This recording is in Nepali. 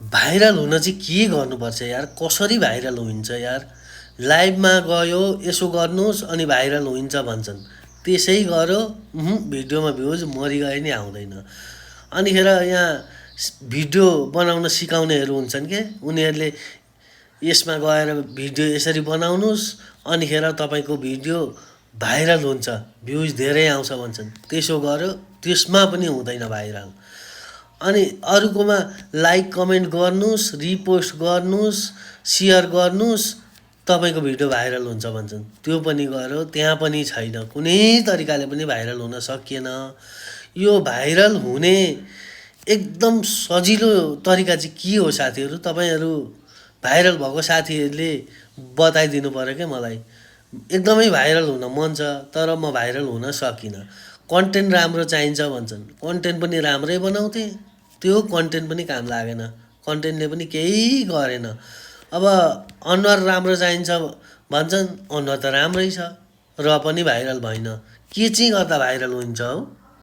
भाइरल हुन चाहिँ के गर्नुपर्छ यार? कसरी भाइरल हुन्छ यार? लाइभमा गयो यसो गर्नुहोस् अनि भाइरल हुन्छ भन्छन्। त्यसै गर्यो भिडियोमा भ्युज मरिगए नि आउँदैन। अनिखेर यहाँ भिडियो बनाउन सिकाउनेहरू हुन्छन् के, उनीहरूले यसमा गएर भिडियो यसरी बनाउनुहोस् अनिखेर तपाईँको भिडियो भाइरल हुन्छ, भ्युज धेरै आउँछ भन्छन्। त्यसो गर्यो त्यसमा पनि हुँदैन भाइरल। अनि अरूकोमा लाइक कमेन्ट गर्नुहोस्, रिपोस्ट गर्नुहोस्, सेयर गर्नुहोस्, तपाईँको भिडियो भाइरल हुन्छ भन्छन्। त्यो पनि गर्यो त्यहाँ पनि छैन, कुनै तरिकाले पनि भाइरल हुन सकिएन। यो भाइरल हुने एकदम सजिलो तरिका चाहिँ के हो साथीहरू? तपाईँहरू भाइरल भएको साथीहरूले बताइदिनु पऱ्यो क्या मलाई। एकदमै भाइरल हुन मन छ तर म भाइरल हुन सकिनँ। कन्टेन्ट राम्रो चाहिन्छ भन्छन्, कन्टेन्ट पनि राम्रै बनाउँथेँ, त्यो कन्टेन्ट पनि काम लागेन, कन्टेन्टले पनि केही गरेन। अब अनुहार राम्रो चाहिन्छ भन्छन्, अनुहार त राम्रै छ र पनि भाइरल भएन। के चाहिँ गर्दा भाइरल हुन्छ हौ?